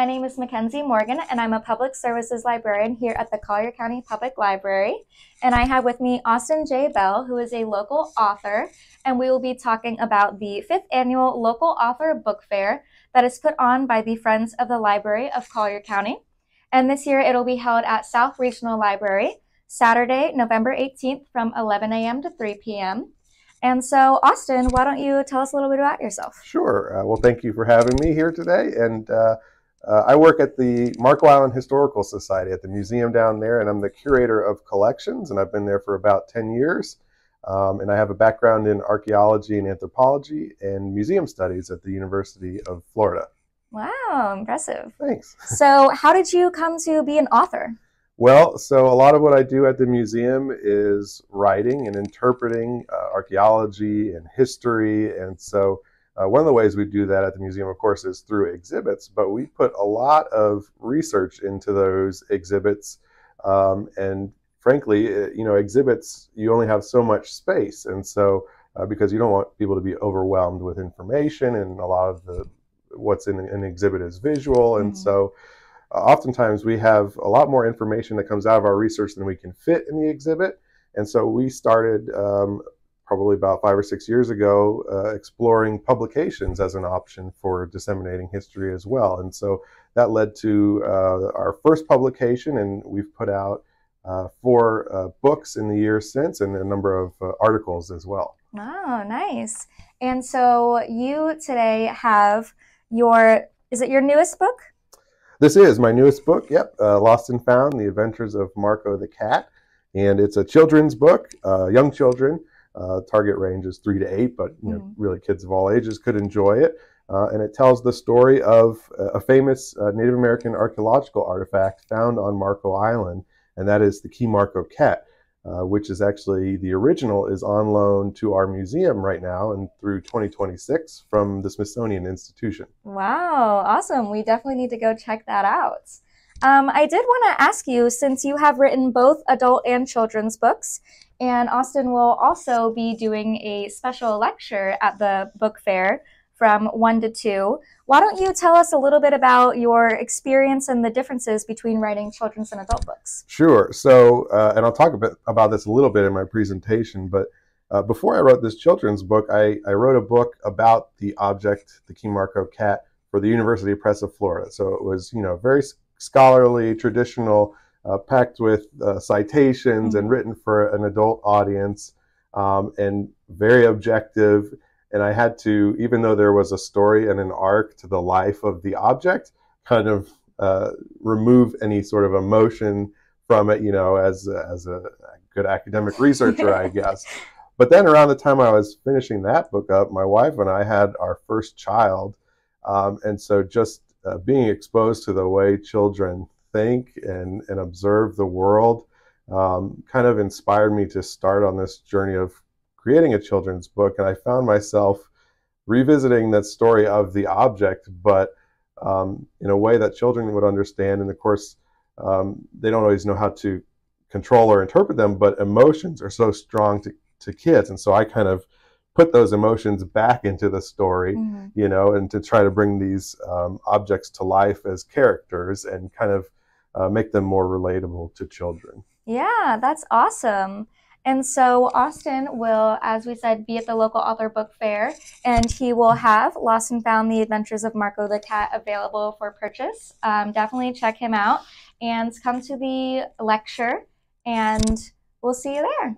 my name is Mackenzie Morgan, and I'm a public services librarian here at the Collier County Public Library. And I have with me Austin J. Bell, who is a local author, and we will be talking about the 5th annual Local Author Book Fair that is put on by the Friends of the Library of Collier County. And this year it'll be held at South Regional Library, Saturday, November 18th from 11 a.m. to 3 p.m. And so, Austin, why don't you tell us a little bit about yourself? Sure. Well, thank you for having me here today. And I work at the Marco Island Historical Society at the museum down there, and I'm the curator of collections, and I've been there for about 10 years. And I have a background in archaeology and anthropology and museum studies at the University of Florida. Wow, impressive. Thanks. So how did you come to be an author? Well, so a lot of what I do at the museum is writing and interpreting archaeology and history. And so one of the ways we do that at the museum, of course, is through exhibits, but we put a lot of research into those exhibits. And frankly, exhibits, you only have so much space. And so because you don't want people to be overwhelmed with information, and a lot of what's in an exhibit is visual. And so oftentimes we have a lot more information that comes out of our research than we can fit in the exhibit. And so we started probably about 5 or 6 years ago exploring publications as an option for disseminating history as well. And so that led to our first publication, and we've put out 4 books in the years since, and a number of articles as well. Oh, nice. And so you today have is it your newest book? This is my newest book, yep, Lost and Found, The Adventures of Marco the Cat. And it's a children's book, young children. Target range is 3 to 8, but really kids of all ages could enjoy it. And it tells the story of a famous Native American archaeological artifact found on Marco Island, and that is the Key Marco cat, which is actually, the original is on loan to our museum right now and through 2026 from the Smithsonian Institution. Wow, awesome. We definitely need to go check that out. I did want to ask you, since you have written both adult and children's books, and Austin will also be doing a special lecture at the book fair from 1 to 2. Why don't you tell us a little bit about your experience and the differences between writing children's and adult books? Sure. So, and I'll talk about this a little bit in my presentation, but before I wrote this children's book, I wrote a book about the object, the Key Marco cat, for the University Press of Florida. So it was, very scholarly, traditional, packed with citations and written for an adult audience, and very objective. And I had to, even though there was a story and an arc to the life of the object, kind of remove any sort of emotion from it, as a good academic researcher, I guess. But then around the time I was finishing that book up, my wife and I had our first child. And so just being exposed to the way children think and observe the world kind of inspired me to start on this journey of creating a children's book. And I found myself revisiting that story of the object, but in a way that children would understand. And of course, they don't always know how to control or interpret them, but emotions are so strong to kids. And so I kind of put those emotions back into the story, and to try to bring these objects to life as characters and kind of make them more relatable to children. Yeah, that's awesome. And so Austin will, as we said, be at the local author book fair, and he will have Lost and Found, The Adventures of Marco the Cat available for purchase. Definitely check him out and come to the lecture, and we'll see you there.